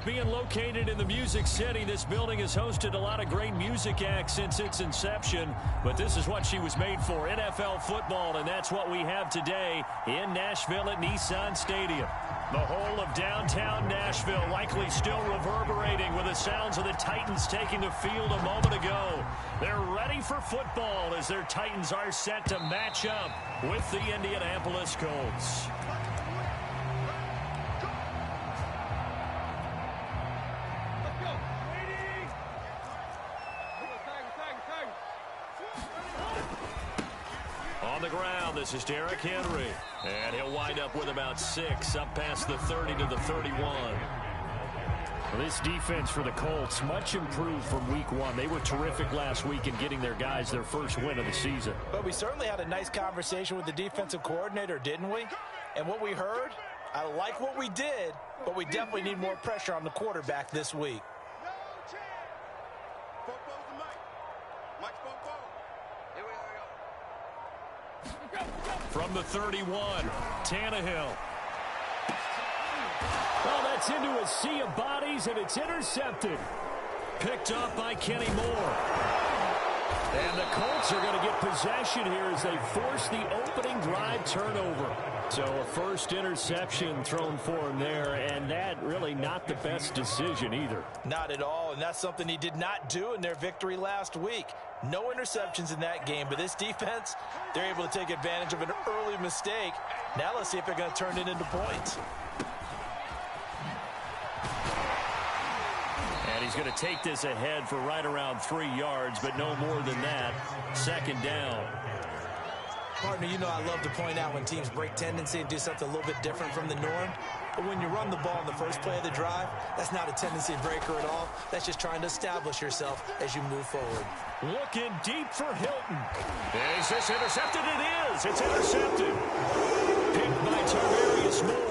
Being located in the Music City, this building has hosted a lot of great music acts since its inception, but this is what she was made for, NFL football, and that's what we have today in Nashville at Nissan Stadium. The whole of downtown Nashville likely still reverberating with the sounds of the Titans taking the field a moment ago. They're ready for football as their Titans are set to match up with the Indianapolis Colts. On the ground, this is Derrick Henry. And he'll wind up with about 6, up past the 30 to the 31. Well, this defense for the Colts, much improved from week 1. They were terrific last week in getting their guys their first win of the season. But we certainly had a nice conversation with the defensive coordinator, didn't we? And what we heard, I like what we did, but we definitely need more pressure on the quarterback this week. From the 31, Tannehill. Well, that's into a sea of bodies, and it's intercepted. Picked up by Kenny Moore. And the Colts are going to get possession here as they force the opening drive turnover. So a first interception thrown for him there, and that really not the best decision either. Not at all, and that's something he did not do in their victory last week. No interceptions in that game, but this defense, they're able to take advantage of an early mistake. Now let's see if they're going to turn it into points. And he's going to take this ahead for right around 3 yards, but no more than that. Second down. Partner, you know I love to point out when teams break tendency and do something a little bit different from the norm. But when you run the ball in the first play of the drive, that's not a tendency breaker at all. That's just trying to establish yourself as you move forward. Looking deep for Hilton. Is this intercepted? It is. It's intercepted. Picked by Tarvarius Moore.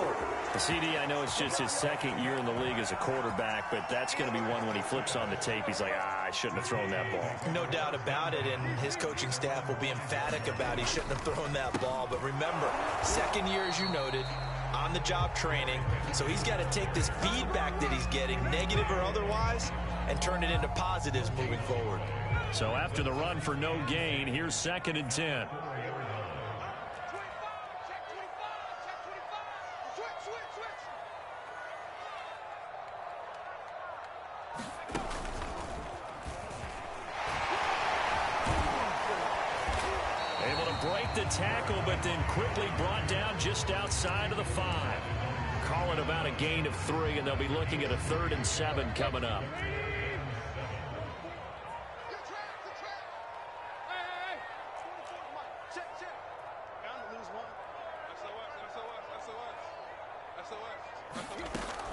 CD, I know it's just his second year in the league as a quarterback, but that's going to be one when he flips on the tape. He's like, I shouldn't have thrown that ball. No doubt about it, and his coaching staff will be emphatic about he shouldn't have thrown that ball. But remember, second year, as you noted, on-the-job training. So he's got to take this feedback that he's getting, negative or otherwise, and turn it into positives moving forward. So after the run for no gain, here's 2nd and 10. Able to break the tackle, but then quickly brought down just outside of the 5. Call it about a gain of 3, and they'll be looking at a 3rd and 7 coming up.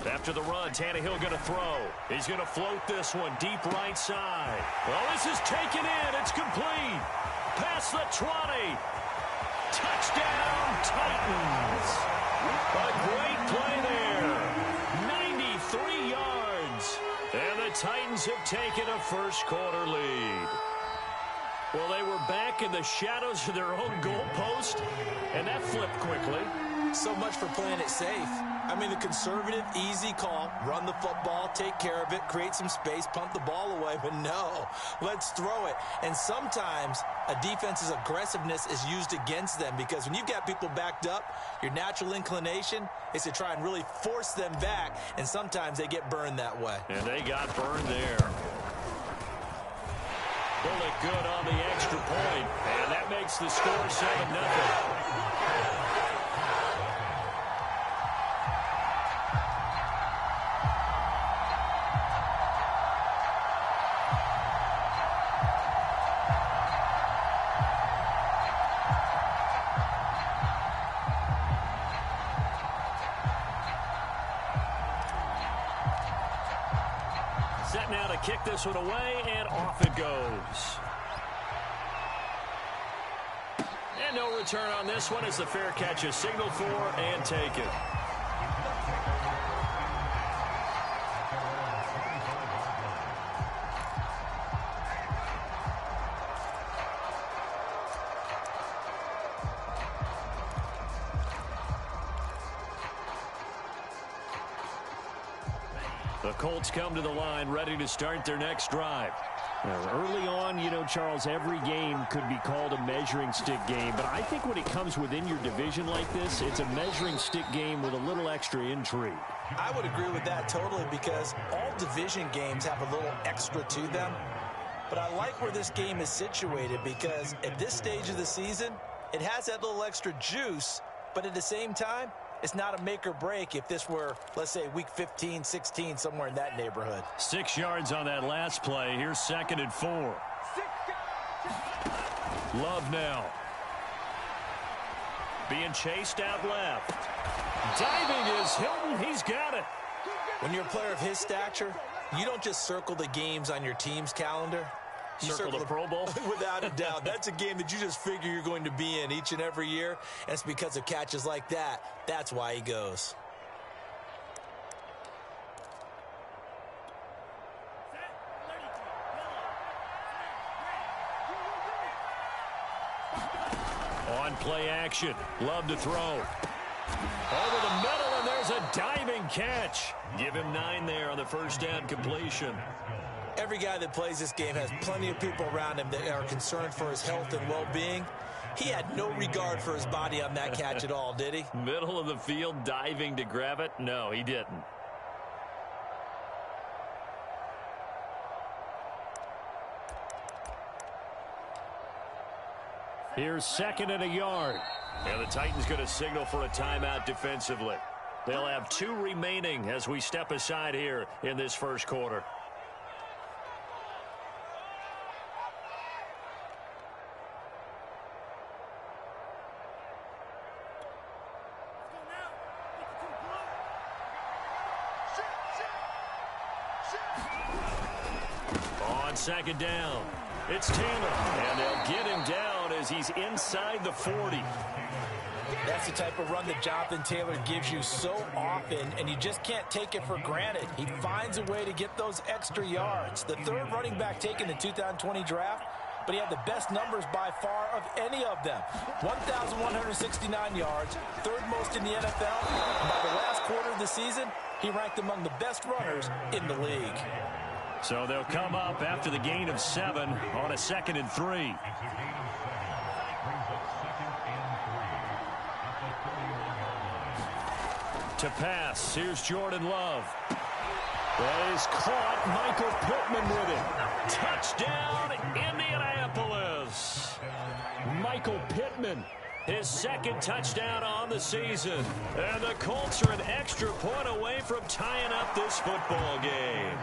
After the run, Tannehill going to throw. He's going to float this one deep right side. Well, this is taken in. It's complete. Past the 20. Touchdown, Titans. A great play there. 93 yards. And the Titans have taken a first quarter lead. Well, they were back in the shadows of their own goalpost, and that flipped quickly. So much for playing it safe. I mean, the conservative, easy call, run the football, take care of it, create some space, punt the ball away, but no, let's throw it. And sometimes a defense's aggressiveness is used against them because when you've got people backed up, your natural inclination is to try and really force them back, and sometimes they get burned that way. And they got burned there. Bullet good on the extra point, and that makes the score 7-0. Set now to kick this one away, and off it goes. And no return on this one as the fair catch is signaled for and taken. The Colts come to the line ready to start their next drive. Now, early on, you know, Charles, every game could be called a measuring stick game. But I think when it comes within your division like this, it's a measuring stick game with a little extra intrigue. I would agree with that totally because all division games have a little extra to them. But I like where this game is situated because at this stage of the season, it has that little extra juice. But at the same time, it's not a make or break if this were, let's say, week 15, 16, somewhere in that neighborhood. 6 yards on that last play. Here's 2nd and 4. Love now. Being chased out left. Diving is Hilton. He's got it. When you're a player of his stature, you don't just circle the games on your team's calendar. You circle the Pro Bowl? Without a doubt. That's a game that you just figure you're going to be in each and every year. And it's because of catches like that. That's why he goes. On play action. Love to throw. Over the middle, and there's a diving catch. Give him 9 there on the first down completion. Every guy that plays this game has plenty of people around him that are concerned for his health and well-being. He had no regard for his body on that catch at all, did he? Middle of the field, diving to grab it? No, he didn't. Here's 2nd and a yard. And the Titans going to signal for a timeout defensively. They'll have 2 remaining as we step aside here in this first quarter. On 2nd down, it's Taylor, and they'll get him down as he's inside the 40. That's the type of run that Jonathan Taylor gives you so often, and you just can't take it for granted. He finds a way to get those extra yards. The 3rd running back taken in the 2020 draft, but he had the best numbers by far of any of them. 1,169 yards, 3rd most in the NFL, and by the last quarter of the season, he ranked among the best runners in the league. So they'll come up after the gain of 7 on a 2nd and 3. To pass, here's Jordan Love. That is caught. Michael Pittman with it. Touchdown, Indianapolis. Michael Pittman, his 2nd touchdown on the season. And the Colts are an extra point away from tying up this football game.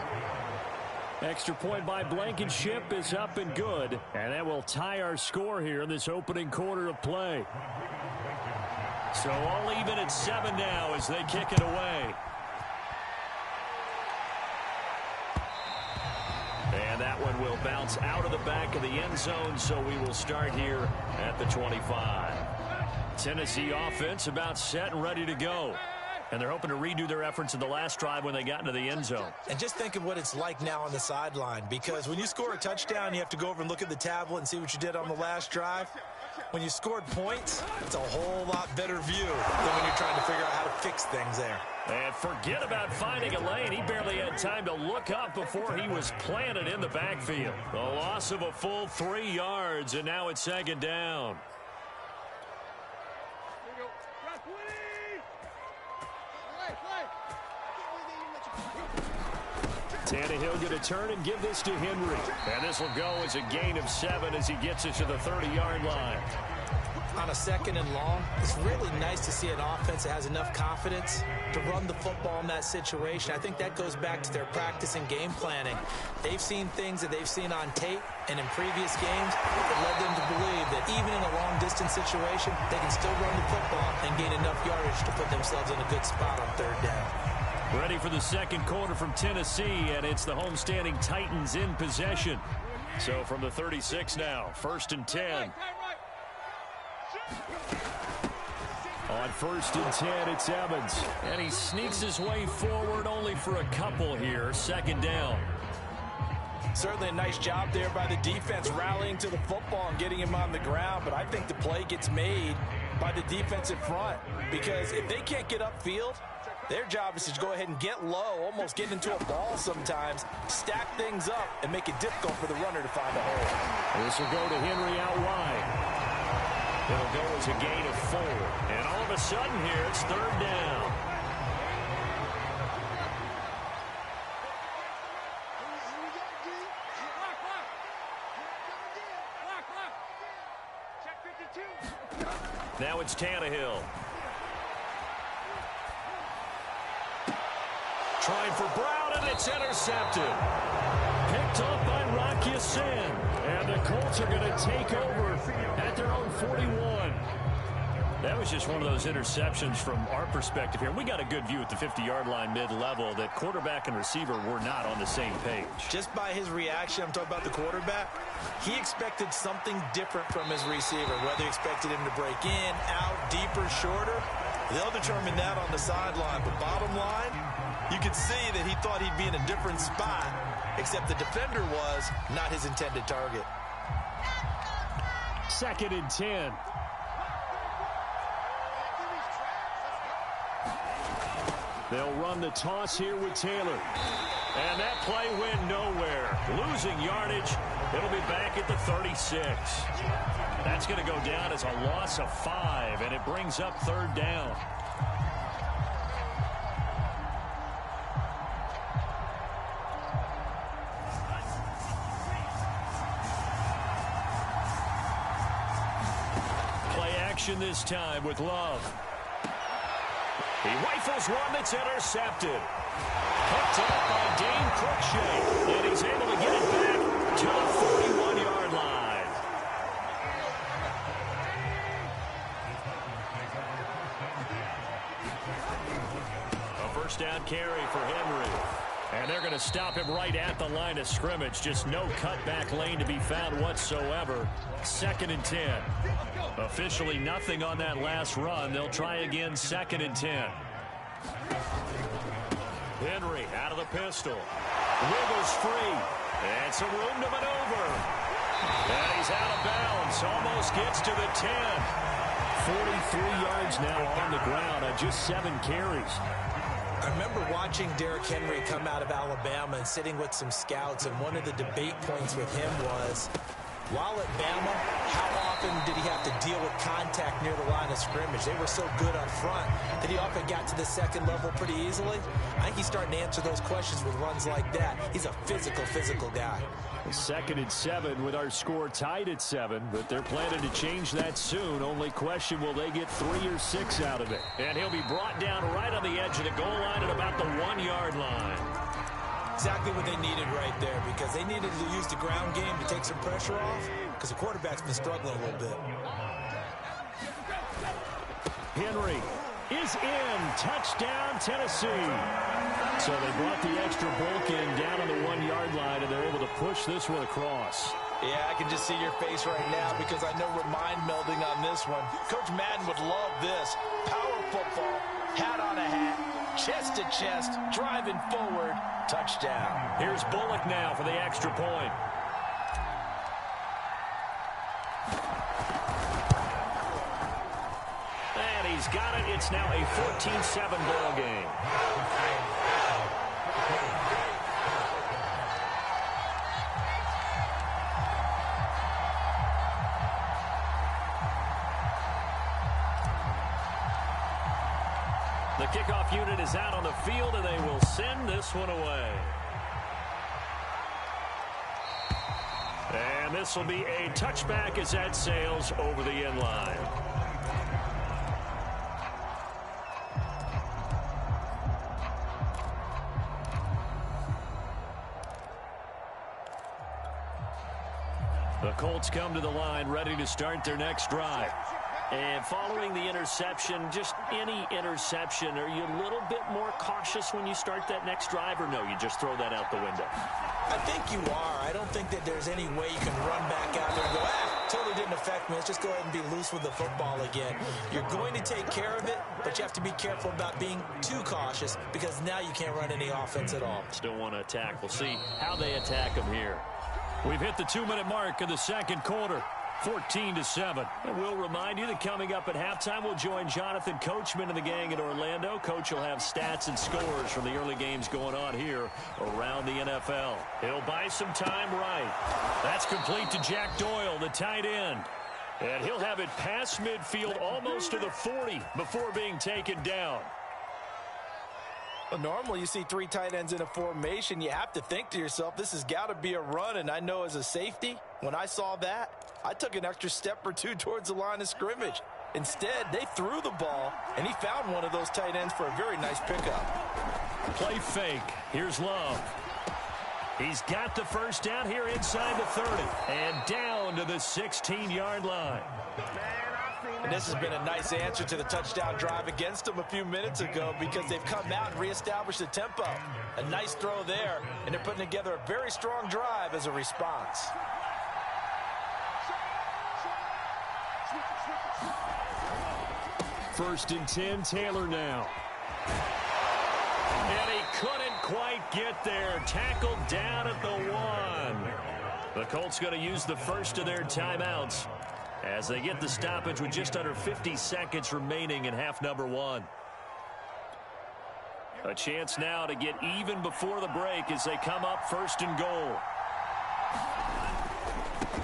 Extra point by Blankenship is up and good. And that will tie our score here in this opening quarter of play. So all even at 7 now as they kick it away. And that one will bounce out of the back of the end zone, so we will start here at the 25. Tennessee offense about set and ready to go. And they're hoping to redo their efforts in the last drive when they got into the end zone. And just think of what it's like now on the sideline, because when you score a touchdown, you have to go over and look at the tablet and see what you did on the last drive. When you scored points, it's a whole lot better view than when you're trying to figure out how to fix things there. And forget about finding a lane. He barely had time to look up before he was planted in the backfield. The loss of a full 3 yards, and now it's 2nd down. Tannehill going to turn and give this to Henry. And this will go as a gain of 7 as he gets it to the 30-yard line. On a 2nd and long, it's really nice to see an offense that has enough confidence to run the football in that situation. I think that goes back to their practice and game planning. They've seen things that they've seen on tape and in previous games that led them to believe that even in a long-distance situation, they can still run the football and gain enough yardage to put themselves in a good spot on 3rd down. Ready for the 2nd quarter from Tennessee, and it's the homestanding Titans in possession. So from the 36 now, 1st and 10. On 1st and 10, it's Evans. And he sneaks his way forward only for a couple here. 2nd down. Certainly a nice job there by the defense rallying to the football and getting him on the ground. But I think the play gets made by the defensive front. Because if they can't get upfield, Their job is to go ahead and get low, almost get into a ball sometimes, stack things up, and make it difficult for the runner to find a hole. This will go to Henry out wide. It'll go as a gain of 4. And all of a sudden here, it's 3rd down. Now it's Tannehill. Trying for Brown, and it's intercepted. Picked up by Rocky Sin. And the Colts are going to take over at their own 41. That was just one of those interceptions from our perspective here. We got a good view at the 50-yard line mid-level that quarterback and receiver were not on the same page. Just by his reaction, I'm talking about the quarterback, he expected something different from his receiver, whether he expected him to break in, out, deeper, shorter. They'll determine that on the sideline. But bottom line, you could see that he thought he'd be in a different spot, except the defender was not his intended target. 2nd and 10. They'll run the toss here with Taylor. And that play went nowhere. Losing yardage. It'll be back at the 36. That's going to go down as a loss of 5, and it brings up 3rd down. Play action this time with Love. He rifles one that's intercepted. Picked up by Dane Cruikshank, and he's able to get it back to the 41-yard line. A 1st down carry for Henry. And they're going to stop him right at the line of scrimmage. Just no cutback lane to be found whatsoever. 2nd and 10. Officially nothing on that last run. They'll try again 2nd and 10. Henry out of the pistol. Wiggles free. And some room to maneuver. And he's out of bounds. Almost gets to the 10. 43 yards now on the ground on just 7 carries. I remember watching Derrick Henry come out of Alabama and sitting with some scouts, and one of the debate points with him was, while at Bama, how often did he have to deal with contact near the line of scrimmage? They were so good up front that he often got to the 2nd level pretty easily. I think he's starting to answer those questions with runs like that. He's a physical guy. 2nd and 7 with our score tied at 7, but they're planning to change that soon. Only question, will they get 3 or 6 out of it? And he'll be brought down right on the edge of the goal line at about the 1-yard line. Exactly what they needed right there, because they needed to use the ground game to take some pressure off, because the quarterback's been struggling a little bit. Henry is in. Touchdown, Tennessee. So they brought the extra bulk in down on the 1-yard line, and they're able to push this one across. Yeah, I can just see your face right now, because I know we're mind melding on this one. Coach Madden would love this. Power football, hat on a hat, chest to chest, driving forward, touchdown. Here's Bullock now for the extra point. And he's got it. It's now a 14-7 ball game. The kickoff unit is out on the field, and they will send this one away. And this will be a touchback as that sails over the end line. The Colts come to the line ready to start their next drive. And following the interception, just any interception, are you a little bit more cautious when you start that next drive, or no, you just throw that out the window? I think you are. I don't think that there's any way you can run back out there and go, totally didn't affect me. Let's just go ahead and be loose with the football again. You're going to take care of it, but you have to be careful about being too cautious, because now you can't run any offense at all. Still want to attack. We'll see how they attack them here. We've hit the 2-minute mark of the second quarter. 14-7. And we'll remind you that coming up at halftime, we'll join Jonathan Coachman and the gang in Orlando. Coach will have stats and scores from the early games going on here around the NFL. He'll buy some time right. That's complete to Jack Doyle, the tight end. And he'll have it past midfield almost to the 40 before being taken down. Well, normally you see three tight ends in a formation. You have to think to yourself, this has got to be a run. And I know as a safety, when I saw that, I took an extra step or two towards the line of scrimmage. Instead, they threw the ball, and he found one of those tight ends for a very nice pickup. Play fake. Here's Love. He's got the first down here inside the 30 and down to the 16-yard line. And this has been a nice answer to the touchdown drive against them a few minutes ago because they've come out and reestablished the tempo. A nice throw there, and they're putting together a very strong drive as a response. First and 10, Taylor now. And he couldn't quite get there. Tackled down at the 1. The Colts going to use the first of their timeouts as they get the stoppage with just under 50 seconds remaining in half number 1. A chance now to get even before the break as they come up first and goal.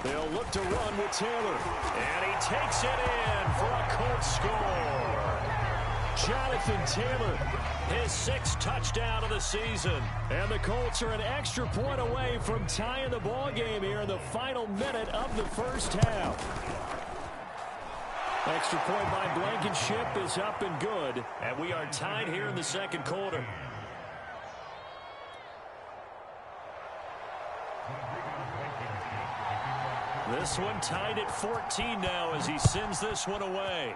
They'll look to run with Taylor. And he takes it in for a Colts score. Jonathan Taylor, his 6th touchdown of the season. And the Colts are an extra point away from tying the ball game here in the final minute of the first half. Extra point by Blankenship is up and good. And we are tied here in the second quarter. This one tied at 14 now as he sends this one away.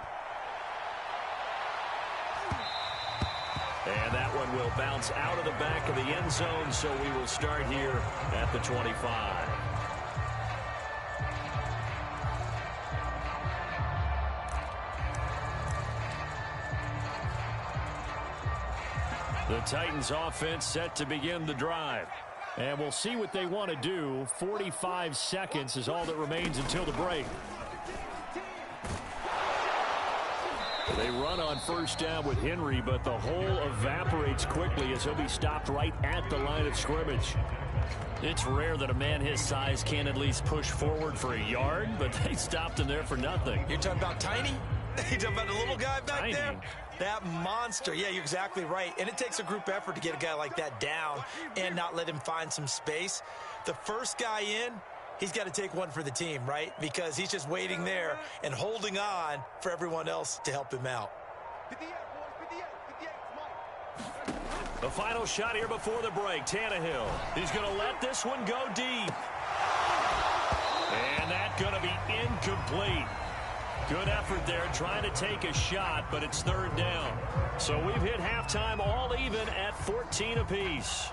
And that one will bounce out of the back of the end zone, so we will start here at the 25. The Titans offense set to begin the drive. And we'll see what they want to do. 45 seconds is all that remains until the break. They run on first down with Henry, but the hole evaporates quickly as he'll be stopped right at the line of scrimmage. It's rare that a man his size can at least push forward for a yard, but they stopped him there for nothing. You're talking about Tiny? You're talking about the little guy back there? That monster. Yeah, you're exactly right. And it takes a group effort to get a guy like that down and not let him find some space. The first guy in, he's got to take one for the team, right? Because he's just waiting there and holding on for everyone else to help him out. The final shot here before the break. Tannehill. He's going to let this one go deep. And that's going to be incomplete. Good effort there trying to take a shot, but it's third down. So we've hit halftime all even at 14 apiece.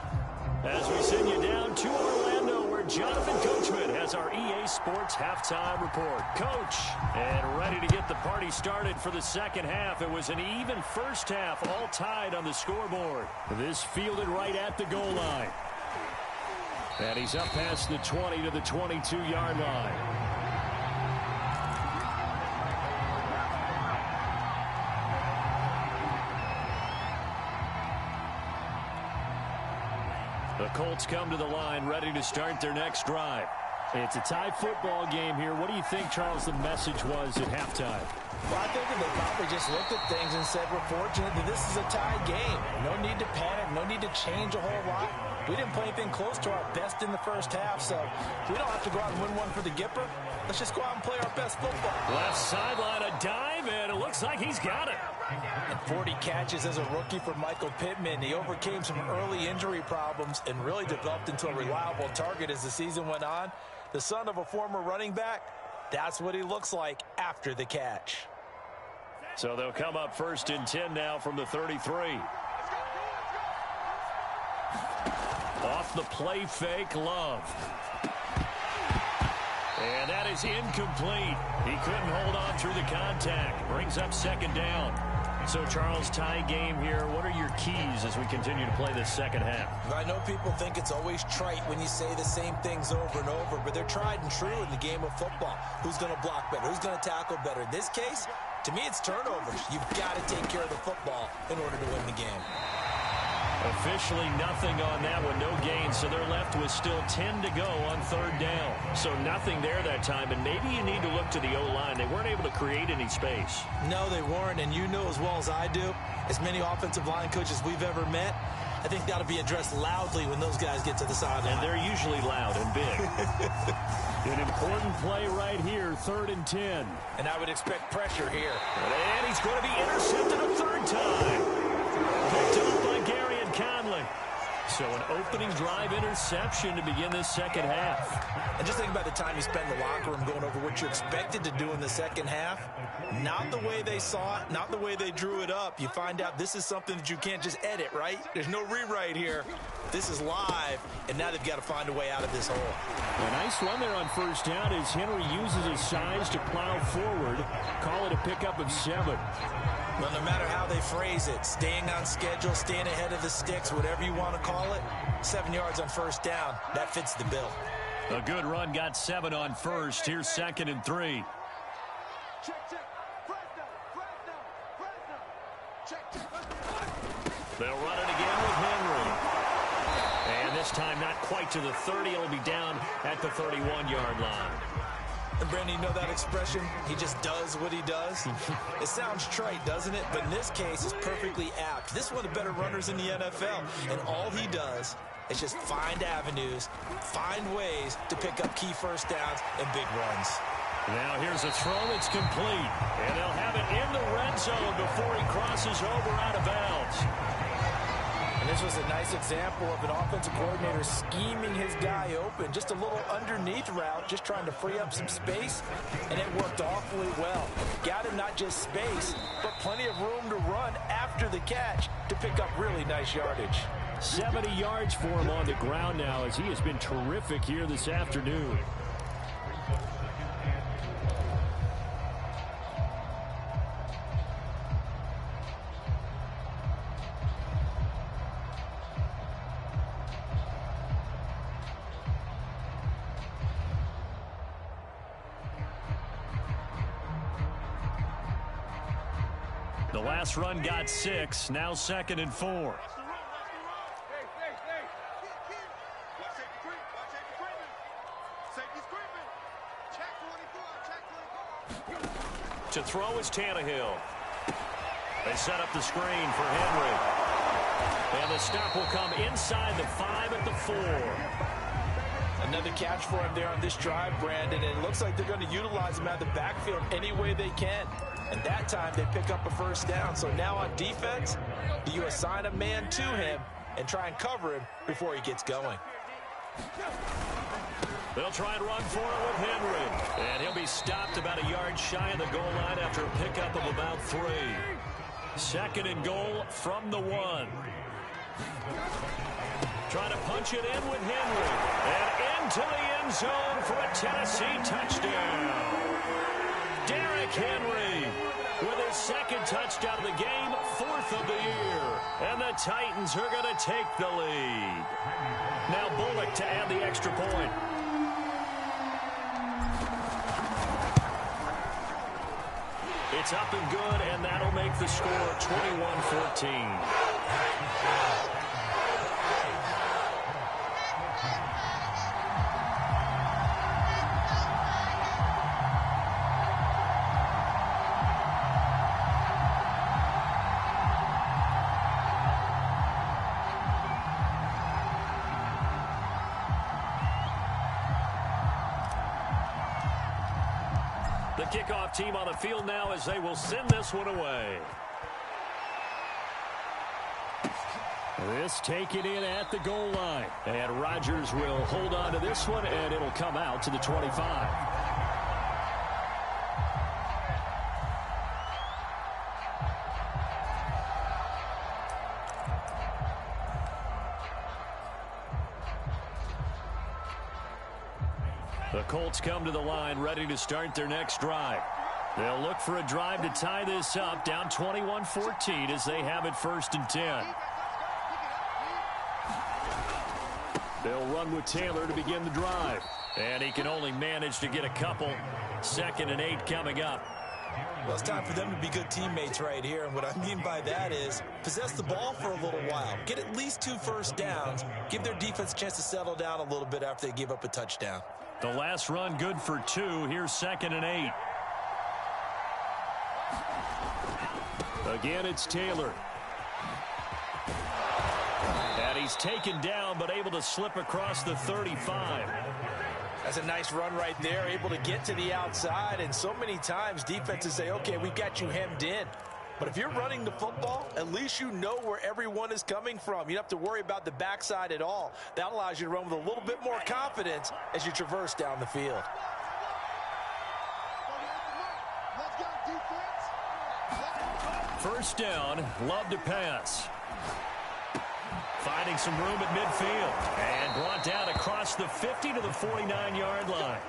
As we send you down to Orlando, where Jonathan Coachman has our EA Sports halftime report. Coach, and ready to get the party started for the second half. It was an even first half, all tied on the scoreboard. This fielded right at the goal line. And he's up past the 20 to the 22-yard line. The Colts come to the line ready to start their next drive. It's a tie football game here. What do you think, Charles, the message was at halftime? Well, I think that they probably just looked at things and said, we're fortunate that this is a tie game. No need to panic. No need to change a whole lot. We didn't play anything close to our best in the first half, so we don't have to go out and win one for the Gipper. Let's just go out and play our best football. Left sideline, a dive, and it looks like he's got it. And 40 catches as a rookie for Michael Pittman. He overcame some early injury problems and really developed into a reliable target as the season went on. The son of a former running back, that's what he looks like after the catch. So they'll come up first and 10 now from the 33. Off the play fake, Love. And that is incomplete. He couldn't hold on through the contact. Brings up second down. So, Charles, tie game here. What are your keys as we continue to play this second half? I know people think it's always trite when you say the same things over and over, but they're tried and true in the game of football. Who's going to block better? Who's going to tackle better? In this case, to me, it's turnovers. You've got to take care of the football in order to win the game. Officially nothing on that one, no gain, so they're left with still 10 to go on third down. So nothing there that time, and maybe you need to look to the O-line. They weren't able to create any space. No, they weren't, and you know as well as I do, as many offensive line coaches we've ever met, I think that'll be addressed loudly when those guys get to the sideline. And they're usually loud and big. An important play right here, 3rd and 10. And I would expect pressure here. And he's going to be intercepted a third time. Picked up by Gary and Conley. So an opening drive interception to begin this second half. And just think about the time you spend in the locker room going over what you expected to do in the second half. Not the way they saw it, not the way they drew it up. You find out this is something that you can't just edit, right? There's no rewrite here. This is live, and now they've got to find a way out of this hole. A nice run there on first down as Henry uses his size to plow forward. Call it a pickup of 7. Well, no matter how they phrase it, staying on schedule, staying ahead of the sticks, whatever you want to call it, 7 yards on first down, that fits the bill. A good run, got 7 on first. Here's 2nd and 3. They'll run it again with Henry. And this time not quite to the 30. It'll be down at the 31-yard line. And Brandon, you know that expression? He just does what he does. It sounds trite, doesn't it? But in this case, it's perfectly apt. This is one of the better runners in the NFL. And all he does is just find avenues, find ways to pick up key first downs and big runs. Now here's a throw that's complete. And they'll have it in the red zone before he crosses over out of bounds. And this was a nice example of an offensive coordinator scheming his guy open. Just a little underneath route, just trying to free up some space, and it worked awfully well. Got him not just space, but plenty of room to run after the catch to pick up really nice yardage. 70 yards for him on the ground now as he has been terrific here this afternoon. The last run got 6, now 2nd and 4. To throw is Tannehill. They set up the screen for Henry. And the stop will come inside the 5 at the 4. Another catch for him there on this drive, Brandon, and it looks like they're going to utilize him out of the backfield any way they can. And that time they pick up a first down. So now on defense, do you assign a man to him and try and cover him before he gets going? They'll try and run for it with Henry. And he'll be stopped about a yard shy of the goal line after a pickup of about 3. 2nd and goal from the 1. Trying to punch it in with Henry. And into the end zone for a Tennessee touchdown. Derrick Henry with his 2nd touchdown of the game, 4th of the year. And the Titans are going to take the lead. Now Bullock to add the extra point. It's up and good, and that'll make the score 21-14. The kickoff team on the field now as they will send this one away. This taken in at the goal line. And Rodgers will hold on to this one, and it'll come out to the 25. The Colts come to the line ready to start their next drive. They'll look for a drive to tie this up, down 21-14 as they have it 1st and 10. They'll run with Taylor to begin the drive. And he can only manage to get a couple. 2nd and 8 coming up. Well, it's time for them to be good teammates right here. And what I mean by that is possess the ball for a little while. Get at least 2 first downs. Give their defense a chance to settle down a little bit after they give up a touchdown. The last run good for 2. Here's 2nd and 8. Again, it's Taylor. And he's taken down, but able to slip across the 35. That's a nice run right there, able to get to the outside. And so many times defenses say, okay, we've got you hemmed in. But if you're running the football, at least you know where everyone is coming from. You don't have to worry about the backside at all. That allows you to run with a little bit more confidence as you traverse down the field. First down, Love to pass. Finding some room at midfield. And brought down across the 50 to the 49-yard line.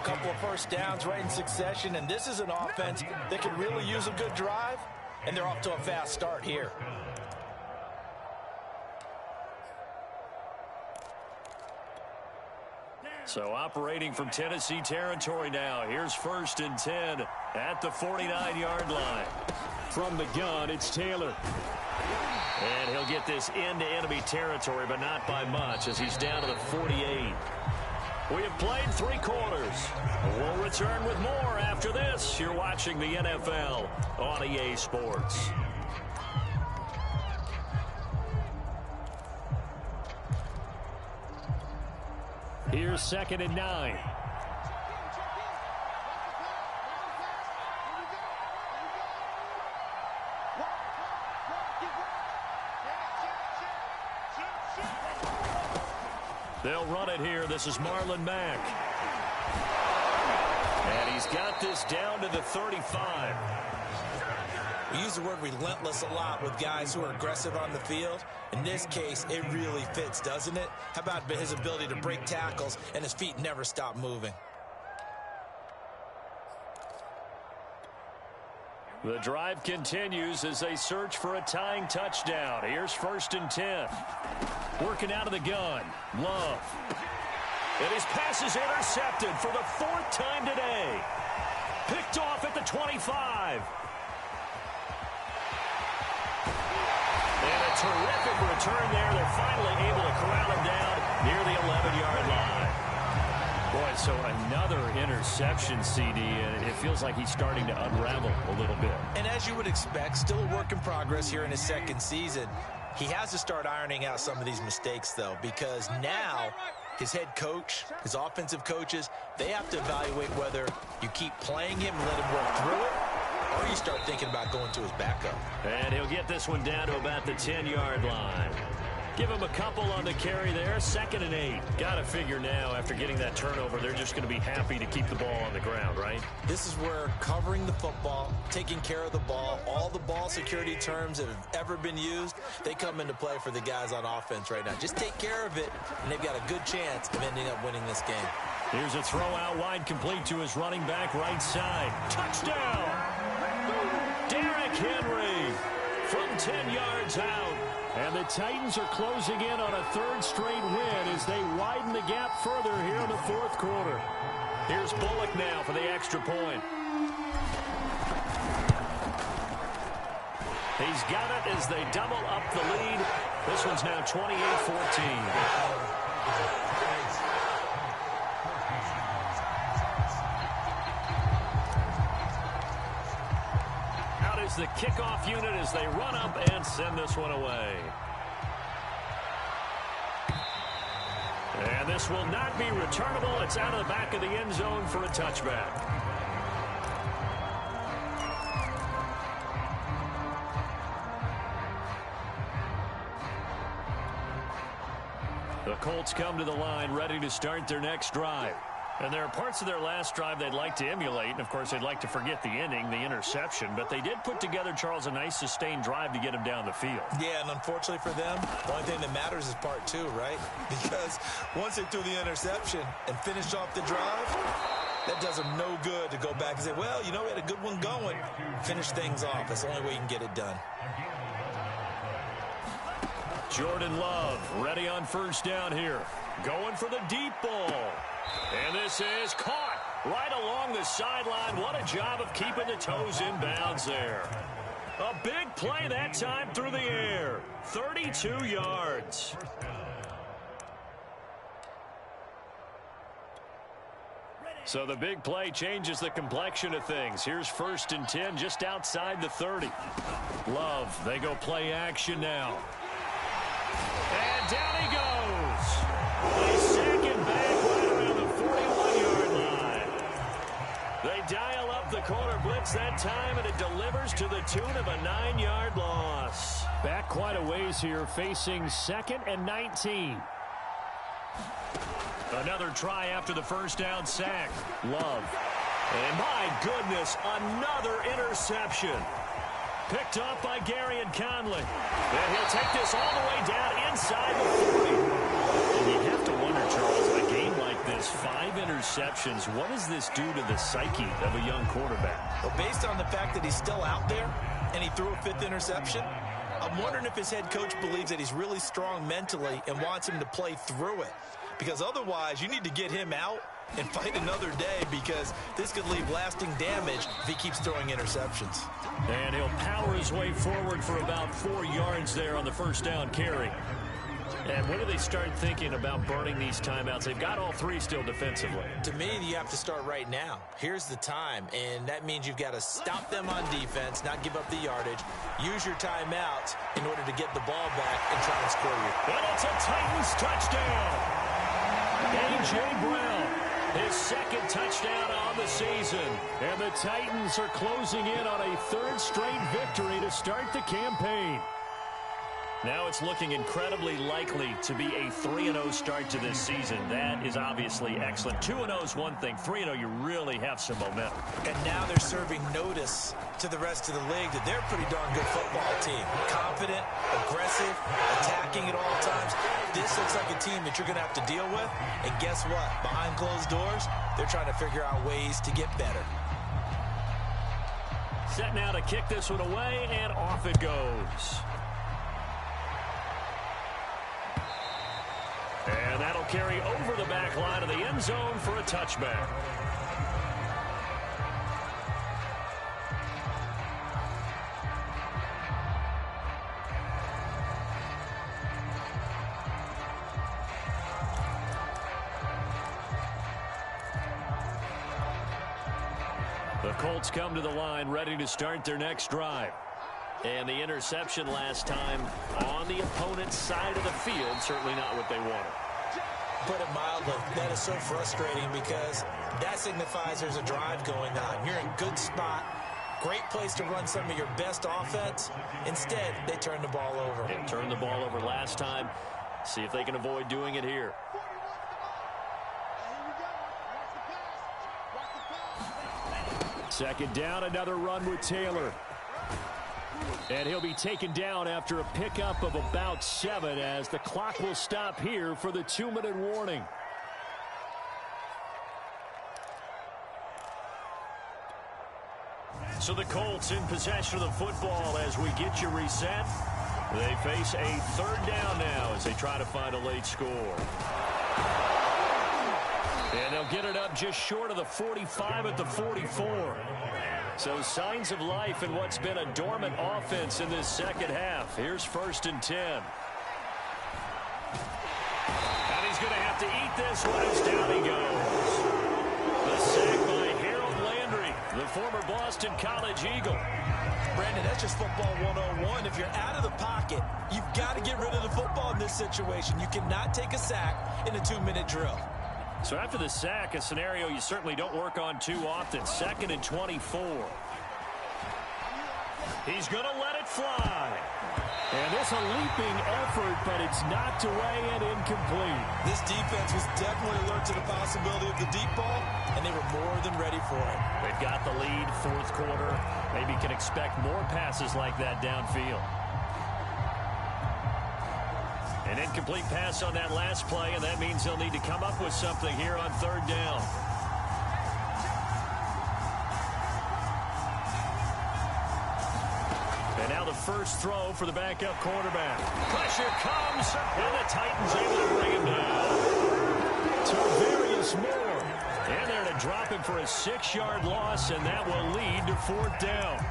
A couple of first downs right in succession, and this is an offense that can really use a good drive, and they're off to a fast start here. So operating from Tennessee territory now. Here's 1st and 10 at the 49-yard line. From the gun, it's Taylor. And he'll get this into enemy territory, but not by much as he's down to the 48. We have played 3 quarters. We'll return with more after this. You're watching the NFL on EA Sports. Here's 2nd and 9. They'll run it here. This is Marlon Mack. And he's got this down to the 35. We use the word relentless a lot with guys who are aggressive on the field. In this case, it really fits, doesn't it? How about his ability to break tackles and his feet never stop moving? The drive continues as they search for a tying touchdown. Here's 1st and 10. Working out of the gun. Love. And his pass is intercepted for the 4th time today. Picked off at the 25. And a terrific return there. They're finally able to corral him down near the 11-yard line. Boy, so another interception, CD, and it feels like he's starting to unravel a little bit. And as you would expect, still a work in progress here in his 2nd season. He has to start ironing out some of these mistakes, though, because now his head coach, his offensive coaches, they have to evaluate whether you keep playing him and let him work through it, or you start thinking about going to his backup. And he'll get this one down to about the 10-yard line. Give him a couple on the carry there. 2nd and 8. Got to figure now, after getting that turnover, they're just going to be happy to keep the ball on the ground, right? This is where covering the football, taking care of the ball, all the ball security terms that have ever been used, they come into play for the guys on offense right now. Just take care of it, and they've got a good chance of ending up winning this game. Here's a throw out wide, complete to his running back right side. Touchdown! Derrick Henry from 10 yards out. And the Titans are closing in on a 3rd straight win as they widen the gap further here in the 4th quarter. Here's Bullock now for the extra point. He's got it as they double up the lead. This one's now 28-14. The kickoff unit as they run up and send this one away. And this will not be returnable. It's out of the back of the end zone for a touchback. The Colts come to the line ready to start their next drive. And there are parts of their last drive they'd like to emulate. And, of course, they'd like to forget the ending, the interception. But they did put together, Charles, a nice sustained drive to get him down the field. Yeah, and unfortunately for them, the only thing that matters is part 2, right? Because once they threw the interception and finished off the drive, That does him no good to go back and say, well, you know, we had a good one going. Finish things off. That's the only way you can get it done. Jordan Love ready on first down here. Going for the deep ball. And this is caught right along the sideline. What a job of keeping the toes in bounds there. A big play that time through the air. 32 yards. So the big play changes the complexion of things. Here's 1st and 10 just outside the 30. Love, they go play action now. And down he goes. They sack him back right around the 41-yard line. They dial up the corner blitz that time, and it delivers to the tune of a 9-yard loss. Back quite a ways here, facing 2nd and 19. Another try after the first down sack. Love. And my goodness, another interception. Picked off by Gary and Conley. And he'll take this all the way down inside the 40. And you have to wonder, Charles, in a game like this, 5 interceptions, what does this do to the psyche of a young quarterback? Well, based on the fact that he's still out there and he threw a 5th interception, I'm wondering if his head coach believes that he's really strong mentally and wants him to play through it. Because otherwise, you need to get him out and fight another day, because this could leave lasting damage if he keeps throwing interceptions. And he'll power his way forward for about 4 yards there on the first down carry. And when do they start thinking about burning these timeouts? They've got all 3 still defensively. To me, you have to start right now. Here's the time, and that means you've got to stop them on defense, not give up the yardage, use your timeouts in order to get the ball back and try and score you. And it's a Titans touchdown. A.J. Brown, his 2nd touchdown on the season. And the Titans are closing in on a 3rd straight victory to start the campaign. Now it's looking incredibly likely to be a 3-0 start to this season. That is obviously excellent. 2-0 is one thing. 3-0, you really have some momentum. And now they're serving notice to the rest of the league that they're a pretty darn good football team. Confident, aggressive, attacking at all times. This looks like a team that you're going to have to deal with. And guess what? Behind closed doors, they're trying to figure out ways to get better. Set now to kick this one away, and off it goes. And that'll carry over the back line of the end zone for a touchback. The Colts come to the line ready to start their next drive. And the interception last time on the opponent's side of the field, certainly not what they wanted. Put it mildly, that is so frustrating, because that signifies there's a drive going on. You're in a good spot, great place to run some of your best offense. Instead, they turn the ball over. They turned the ball over last time. See if they can avoid doing it here. Second down, another run with Taylor. And he'll be taken down after a pickup of about 7, as the clock will stop here for the 2-minute warning. So the Colts in possession of the football as we get you reset. They face a 3rd down now as they try to find a late score. And they'll get it up just short of the 45 at the 44. So signs of life in what's been a dormant offense in this second half. Here's 1st and 10. And he's going to have to eat this one as down he goes. The sack by Harold Landry, the former Boston College Eagle. Brandon, that's just football 101. If you're out of the pocket, you've got to get rid of the football in this situation. You cannot take a sack in a 2-minute drill. So after the sack, a scenario you certainly don't work on too often. 2nd and 24. He's going to let it fly. And this a leaping effort, but it's knocked away and incomplete. This defense was definitely alert to the possibility of the deep ball, and they were more than ready for it. They've got the lead, 4th quarter. Maybe can expect more passes like that downfield. An incomplete pass on that last play, and that means they'll need to come up with something here on 3rd down. first throw for the backup quarterback. Pressure comes, and the Titans able to bring him down. Tarvarius Moore. And they're to drop him for a 6-yard loss, and that will lead to 4th down.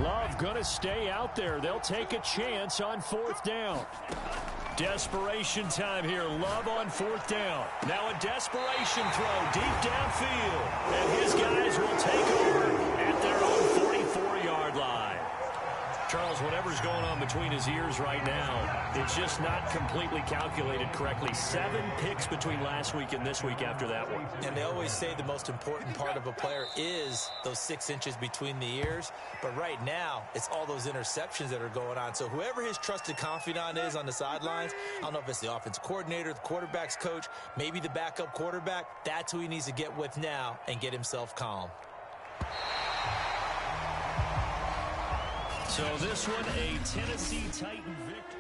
Love going to stay out there. They'll take a chance on 4th down. Desperation time here. Love on 4th down. Now a desperation throw deep downfield. And his guys will take over at their own 44-yard line. Charles, whatever's going on between his ears right now, it's just not completely calculated correctly. 7 picks between last week and this week after that one. And they always say the most important part of a player is those 6 inches between the ears. But right now, it's all those interceptions that are going on. So whoever his trusted confidant is on the sidelines, I don't know if it's the offensive coordinator, the quarterback's coach, maybe the backup quarterback, that's who he needs to get with now and get himself calm. So this one, a Tennessee Titan victory.